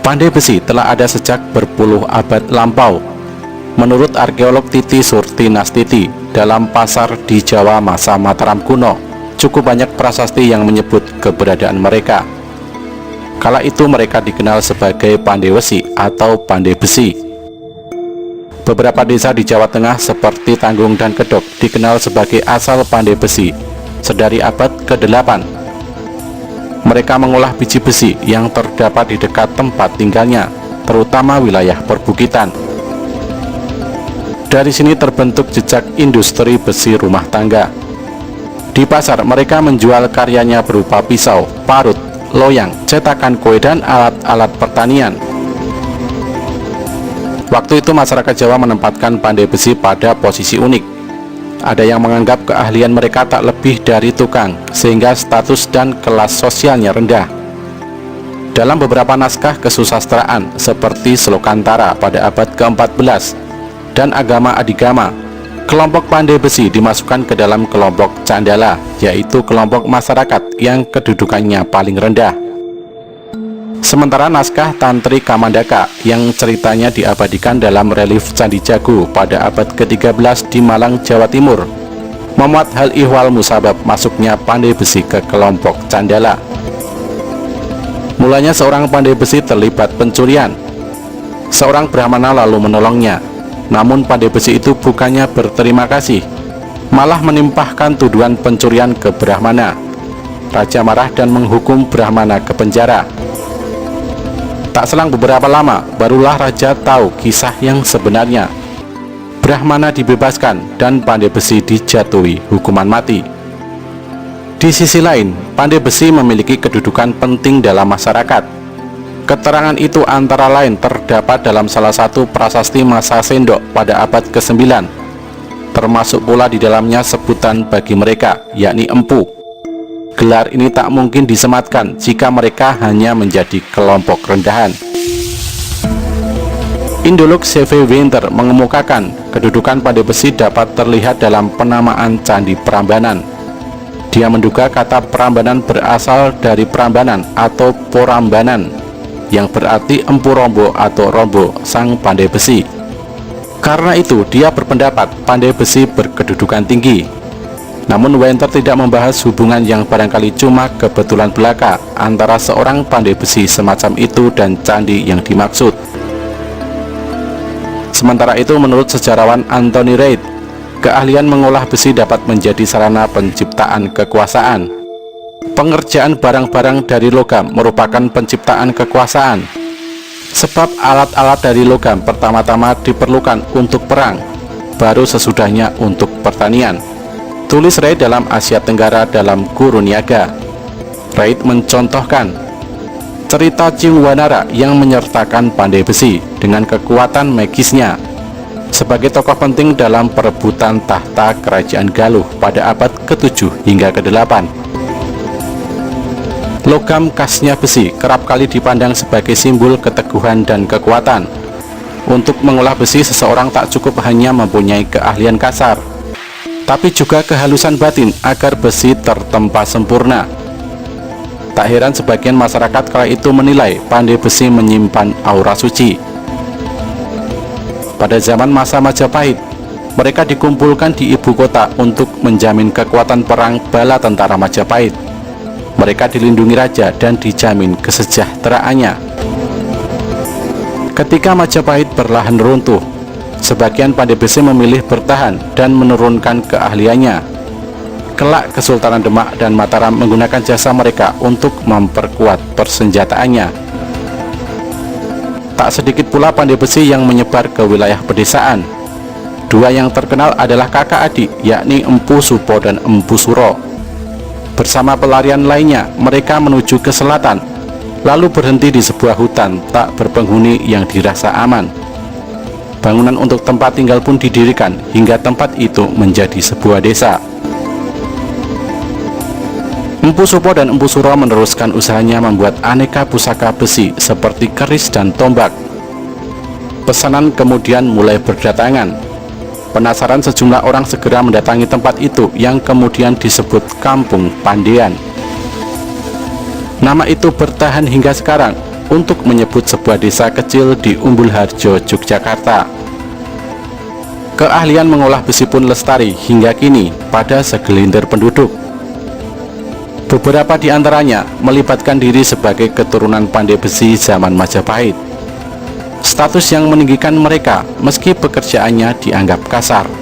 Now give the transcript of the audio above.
Pandai besi telah ada sejak berpuluh abad lampau. Menurut arkeolog Titi Surtinastiti, dalam pasar di Jawa masa Mataram kuno, cukup banyak prasasti yang menyebut keberadaan mereka. Kala itu mereka dikenal sebagai pandai wesi atau pandai besi. Beberapa desa di Jawa Tengah seperti Tanggung dan Kedok dikenal sebagai asal pandai besi sedari abad ke-8. Mereka mengolah biji besi yang terdapat di dekat tempat tinggalnya, terutama wilayah perbukitan. Dari sini terbentuk jejak industri besi rumah tangga. Di pasar mereka menjual karyanya berupa pisau, parut, loyang, cetakan kue, dan alat-alat pertanian. Waktu itu masyarakat Jawa menempatkan pandai besi pada posisi unik. Ada yang menganggap keahlian mereka tak lebih dari tukang, sehingga status dan kelas sosialnya rendah. Dalam beberapa naskah kesusastraan seperti Slokantara pada abad ke-14 dan Agama Adigama, kelompok pandai besi dimasukkan ke dalam kelompok Candala, yaitu kelompok masyarakat yang kedudukannya paling rendah. Sementara naskah Tantri Kamandaka yang ceritanya diabadikan dalam relief Candi Jago pada abad ke-13 di Malang, Jawa Timur, memuat hal ihwal musabab masuknya pandai besi ke kelompok Candala. Mulanya seorang pandai besi terlibat pencurian. Seorang Brahmana lalu menolongnya. Namun pandai besi itu bukannya berterima kasih, malah menimpahkan tuduhan pencurian ke Brahmana. Raja marah dan menghukum Brahmana ke penjara. Tak selang beberapa lama, barulah raja tahu kisah yang sebenarnya. Brahmana dibebaskan dan pandai besi dijatuhi hukuman mati. Di sisi lain, pandai besi memiliki kedudukan penting dalam masyarakat. Keterangan itu antara lain terdapat dalam salah satu prasasti masa Sendok pada abad ke-9, termasuk pula di dalamnya sebutan bagi mereka, yakni empu. Gelar ini tak mungkin disematkan jika mereka hanya menjadi kelompok rendahan. Indolog C.V. Winter mengemukakan kedudukan pandai besi dapat terlihat dalam penamaan Candi Prambanan. Dia menduga kata Prambanan berasal dari Prambanan atau Porambanan, yang berarti empu rombo atau rombo sang pandai besi. Karena itu dia berpendapat pandai besi berkedudukan tinggi. Namun Winter tidak membahas hubungan yang barangkali cuma kebetulan belaka antara seorang pandai besi semacam itu dan candi yang dimaksud. Sementara itu menurut sejarawan Anthony Reid, keahlian mengolah besi dapat menjadi sarana penciptaan kekuasaan. Pengerjaan barang-barang dari logam merupakan penciptaan kekuasaan, sebab alat-alat dari logam pertama-tama diperlukan untuk perang, baru sesudahnya untuk pertanian. Tulis Reid dalam Asia Tenggara dalam Guru Niaga. Reid mencontohkan cerita Cingwanara yang menyertakan pandai besi dengan kekuatan magisnya sebagai tokoh penting dalam perebutan tahta kerajaan Galuh pada abad ke-7 hingga ke-8. Logam khasnya besi kerap kali dipandang sebagai simbol keteguhan dan kekuatan. Untuk mengolah besi, seseorang tak cukup hanya mempunyai keahlian kasar, tapi juga kehalusan batin agar besi tertempa sempurna. Tak heran sebagian masyarakat kala itu menilai pandai besi menyimpan aura suci. Pada zaman masa Majapahit, mereka dikumpulkan di ibu kota untuk menjamin kekuatan perang bala tentara Majapahit. Mereka dilindungi raja dan dijamin kesejahteraannya. Ketika Majapahit perlahan runtuh, sebagian pandai besi memilih bertahan dan menurunkan keahliannya. Kelak Kesultanan Demak dan Mataram menggunakan jasa mereka untuk memperkuat persenjataannya. Tak sedikit pula pandai besi yang menyebar ke wilayah pedesaan. Dua yang terkenal adalah kakak adik, yakni Empu Supo dan Empu Suro. Bersama pelarian lainnya, mereka menuju ke selatan, lalu berhenti di sebuah hutan tak berpenghuni yang dirasa aman. Bangunan untuk tempat tinggal pun didirikan hingga tempat itu menjadi sebuah desa. Empu Supo dan Empu Suro meneruskan usahanya membuat aneka pusaka besi seperti keris dan tombak. Pesanan kemudian mulai berdatangan. Penasaran, sejumlah orang segera mendatangi tempat itu yang kemudian disebut Kampung Pandaian. Nama itu bertahan hingga sekarang, untuk menyebut sebuah desa kecil di Umbul Harjo, Yogyakarta. Keahlian mengolah besi pun lestari hingga kini pada segelintir penduduk. Beberapa di antaranya melibatkan diri sebagai keturunan pandai besi zaman Majapahit. Status yang meninggikan mereka meski pekerjaannya dianggap kasar.